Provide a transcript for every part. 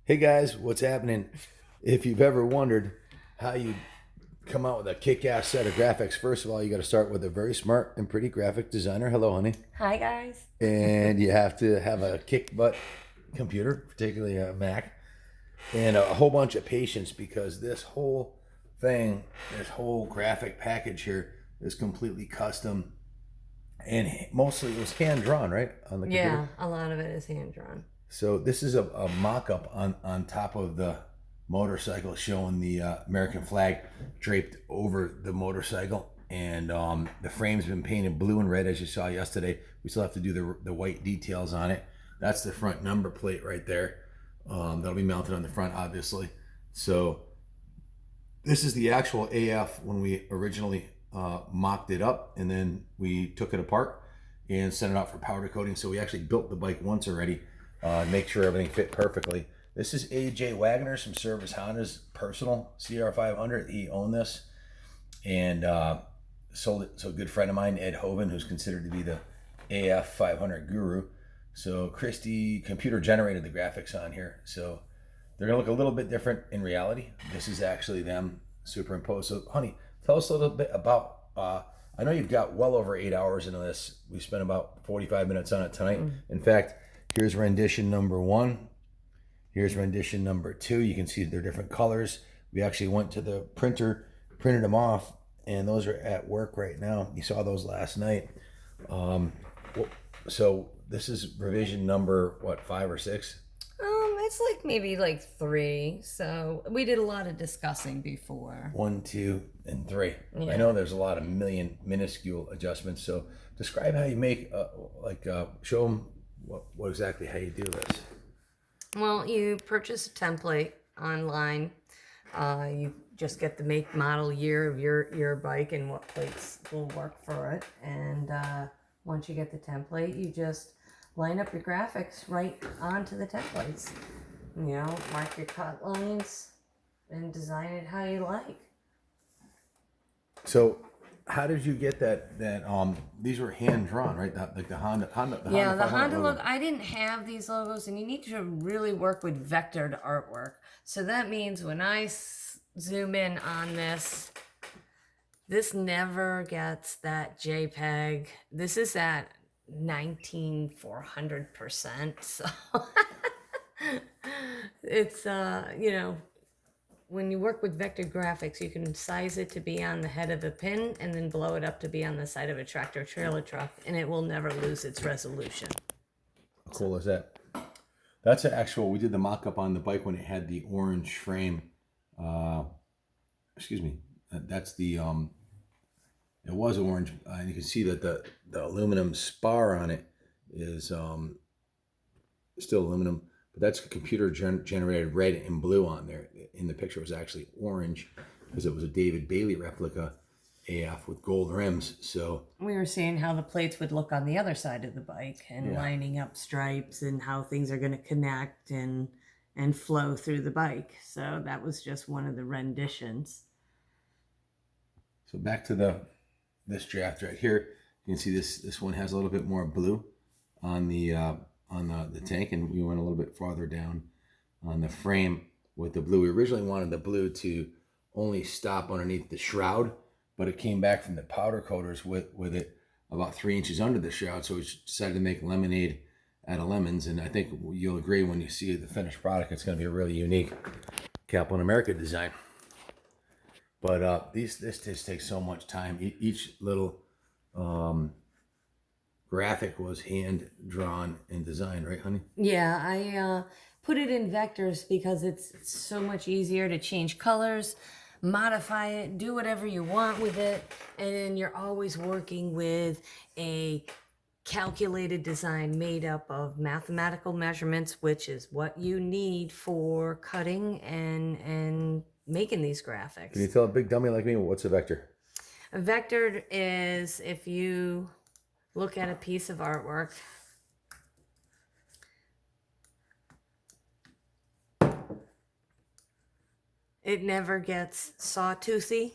Hey guys, what's happening? If you've ever wondered how you come out with a kick-ass set of graphics, first of all, you got to start with a very smart and pretty graphic designer. Hello, honey. Hi, guys. And you have to have a kick-butt computer, particularly a Mac, and a whole bunch of patience because this whole thing, this whole graphic package here is completely custom and mostly it was hand-drawn, right, on the computer? Yeah, a lot of it is hand drawn. So this is a mock-up on top of the motorcycle showing the American flag draped over the motorcycle. And the frame's been painted blue and red as you saw yesterday. We still have to do the white details on it. That's the front number plate right there. That'll be mounted on the front, obviously. So this is the actual AF when we originally mocked it up, and then we took it apart and sent it out for powder coating. So we actually built the bike once already. Make sure everything fit perfectly. This is AJ Wagner from Service Honda's personal CR500. He owned this and sold it to a good friend of mine, Ed Hoven, who's considered to be the AF 500 guru. So Christy computer generated the graphics on here. So they're gonna look a little bit different in reality. This is actually them superimposed. So honey, tell us a little bit about, I know you've got well over 8 hours into this. We spent about 45 minutes on it tonight. In fact, here's rendition number 1. Here's rendition number 2. You can see they're different colors. We actually went to the printer, printed them off, and those are at work right now. You saw those last night. So this is revision number, what, 5 or 6? It's like maybe like 3. So we did a lot of discussing before. 1, 2, and 3. Yeah. I know there's a lot of minuscule adjustments. So describe how you make, show them what exactly how you do this. Well, you purchase a template online. You just get the make, model, year of your bike and what plates will work for it. And once you get the template, you just line up your graphics right onto the templates. You know, mark your cut lines and design it how you like. So how did you get that these were hand drawn, right? Like the Honda Yeah, the 500 Honda logo. logo. I didn't have these logos, and you need to really work with vectored artwork. So that means when I zoom in on this, this never gets that JPEG. This is at 19,400%. So it's you know, when you work with vector graphics, you can size it to be on the head of a pin and then blow it up to be on the side of a tractor trailer truck, and it will never lose its resolution. How cool is that? That's an actual. We did the mock-up on the bike when it had the orange frame. Excuse me. That's the it was orange, and you can see that the aluminum spar on it is still aluminum, but that's computer generated red and blue on there. In the picture, it was actually orange because it was a David Bailey replica AF with gold rims. So We were seeing how the plates would look on the other side of the bike and lining up stripes and how things are going to connect and flow through the bike. So that was just one of the renditions. So back to this draft right here. You can see this one has a little bit more blue on the tank, and we went a little bit farther down on the frame with the blue. We originally wanted the blue to only stop underneath the shroud, but it came back from the powder coaters with it about 3 inches under the shroud. So we decided to make lemonade out of lemons, and I think you'll agree when you see the finished product, it's going to be a really unique Kaplan America design. But this just takes so much time. Each little graphic was hand drawn and designed, right, honey? Yeah, I put it in vectors because it's so much easier to change colors, modify it, do whatever you want with it, and you're always working with a calculated design made up of mathematical measurements, which is what you need for cutting and making these graphics. Can you tell a big dummy like me what's a vector? A vector is if you look at a piece of artwork, it never gets sawtoothy,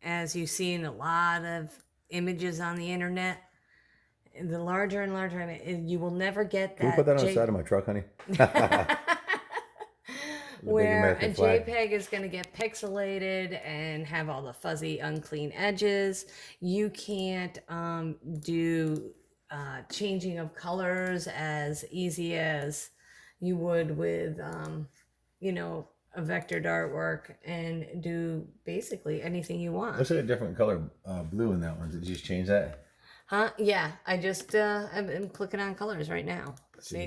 as you see in a lot of images on the internet. The larger and larger, you will never get that. Can we put that on the side of my truck, honey? The big Where a American flag. JPEG is going to get pixelated and have all the fuzzy, unclean edges. You can't do changing of colors as easy as you would with, you know, a vectored artwork, and do basically anything you want. Looks like a different color blue in that one. Did you just change that? Huh? Yeah, I just I'm clicking on colors right now.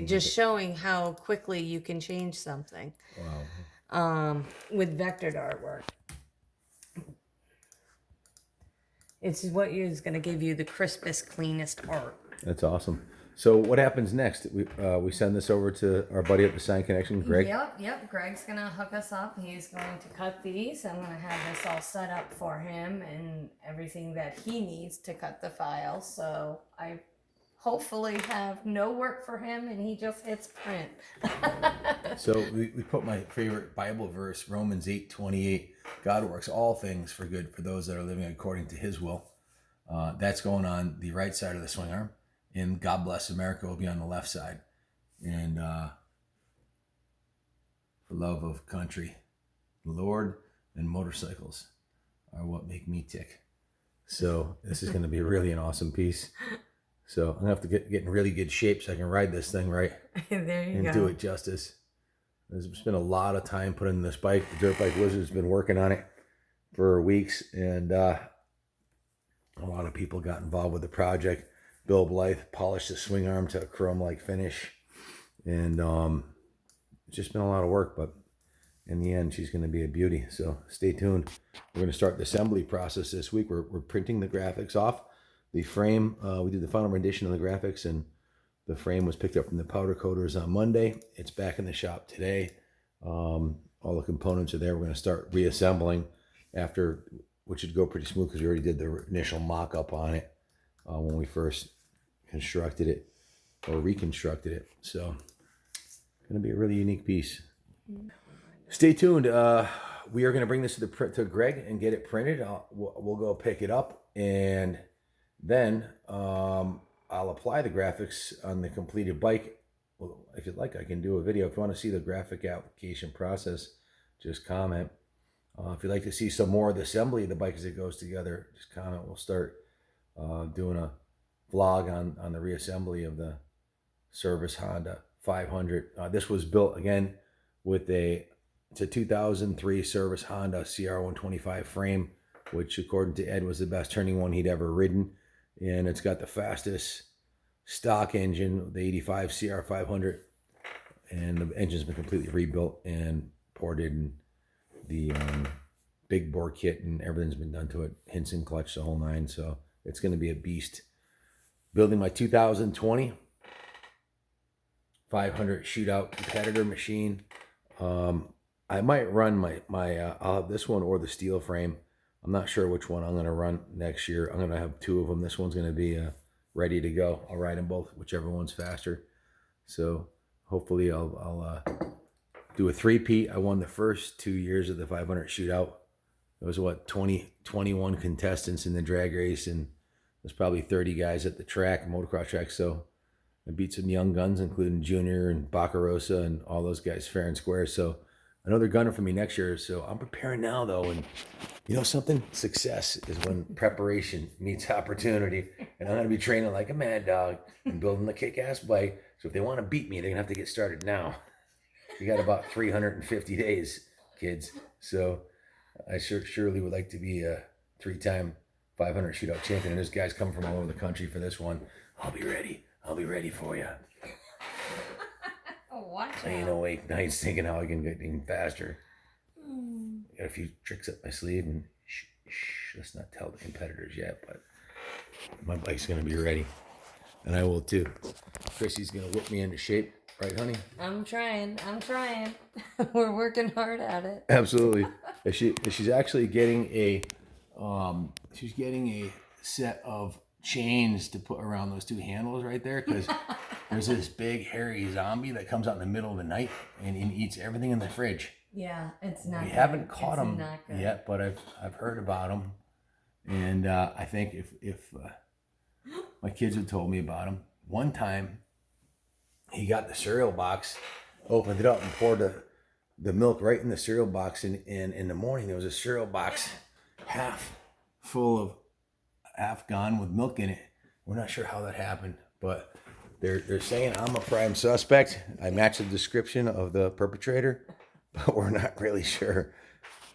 Just showing how quickly you can change something. Wow. With vectored artwork. It's what is going to give you the crispest, cleanest art. That's awesome. So what happens next? We send this over to our buddy at the Sign Connection, Greg. Yep. Greg's going to hook us up. He's going to cut these. I'm going to have this all set up for him and everything that he needs to cut the files. So I hopefully have no work for him and he just hits print. So we put my favorite Bible verse, Romans 8:28. God works all things for good for those that are living according to his will. That's going on the right side of the swing arm. And God Bless America will be on the left side. And for love of country, the Lord and motorcycles are what make me tick. So this is going to be really an awesome piece. So I'm going to have to get in really good shape so I can ride this thing right. There you go. And do it justice. There's been a lot of time put in this bike. The Dirt Bike Wizard's been working on it for weeks. And a lot of people got involved with the project. Bill Blythe polished the swing arm to a chrome-like finish. And it's just been a lot of work, but in the end, she's going to be a beauty. So stay tuned. We're going to start the assembly process this week. We're printing the graphics off. The frame, we did the final rendition of the graphics, and the frame was picked up from the powder coaters on Monday. It's back in the shop today. All the components are there. We're going to start reassembling after, which should go pretty smooth because we already did the initial mock-up on it when we first constructed it or reconstructed it. So it's going to be a really unique piece. Stay tuned. We are going to bring this to Greg and get it printed. We'll go pick it up, and then I'll apply the graphics on the completed bike. Well, if you'd like, I can do a video. If you want to see the graphic application process, just comment. If you'd like to see some more of the assembly of the bike as it goes together, just comment. We'll start doing a vlog on the reassembly of the Service Honda 500. This was built again with it's a 2003 Service Honda CR125 frame, which according to Ed was the best turning one he'd ever ridden. And it's got the fastest stock engine, the 85 CR500. And the engine's been completely rebuilt and ported, and the big bore kit and everything's been done to it. Hinson clutch, the whole nine. So it's going to be a beast. Building my 2020 500 shootout competitor machine. I might run I'll have this one or the steel frame. I'm not sure which one I'm going to run next year. I'm going to have two of them. This one's going to be ready to go. I'll ride them both, whichever one's faster. So hopefully I'll do a three-peat. I won the first 2 years of the 500 shootout. There was 21 contestants in the drag race, and there's probably 30 guys at the track, motocross track. So I beat some young guns, including Junior and Baccarosa and all those guys fair and square. So another gunner for me next year. So I'm preparing now, though. And you know something? Success is when preparation meets opportunity. And I'm going to be training like a mad dog and building the kick-ass bike. So if they want to beat me, they're going to have to get started now. You got about 350 days, kids. So I surely would like to be a 3-time 500 shootout champion. And there's guys coming from all over the country for this one. I'll be ready. I'll be ready for you. Watch out. Laying awake nights thinking how I can get even faster. Got a few tricks up my sleeve, and let's not tell the competitors yet, but my bike's going to be ready. And I will too. Chrissy's going to whip me into shape. Right, honey? I'm trying. We're working hard at it. Absolutely. She's actually getting a set of chains to put around those two handles right there, because there's this big hairy zombie that comes out in the middle of the night and eats everything in the fridge. Yeah, it's not. We good. haven't caught It's him not good. yet, but I've heard about him, and I think if my kids had told me about him, one time he got the cereal box, opened it up, and poured the milk right in the cereal box, and in the morning there was a cereal box half full of half gone with milk in it. We're not sure how that happened, but they're saying I'm a prime suspect. I match the description of the perpetrator, but we're not really sure.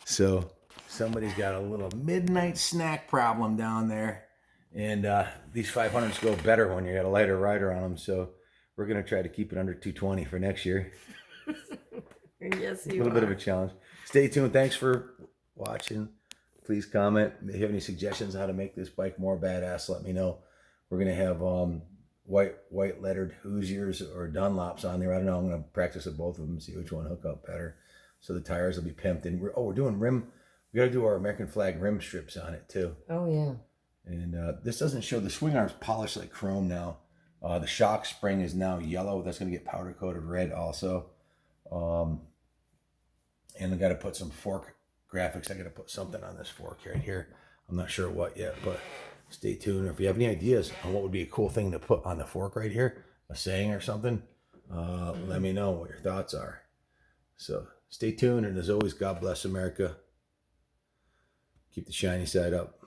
So somebody's got a little midnight snack problem down there, and these 500s go better when you got a lighter rider on them. So we're gonna try to keep it under 220 for next year. Yes, A you little are. bit of a challenge. Stay tuned. Thanks for watching. Please comment. If you have any suggestions on how to make this bike more badass, let me know. We're gonna have white lettered Hoosiers or Dunlops on there. I don't know. I'm gonna practice with both of them, see which one hook up better. So the tires will be pimped. And we're doing rim. We gotta do our American flag rim strips on it too. Oh yeah. And this doesn't show the swing arm's polished like chrome now. The shock spring is now yellow. That's gonna get powder coated red also. And I got to put some fork graphics. I got to put something on this fork right here. I'm not sure what yet, but stay tuned. If you have any ideas on what would be a cool thing to put on the fork right here, a saying or something, let me know what your thoughts are. So stay tuned. And as always, God bless America. Keep the shiny side up.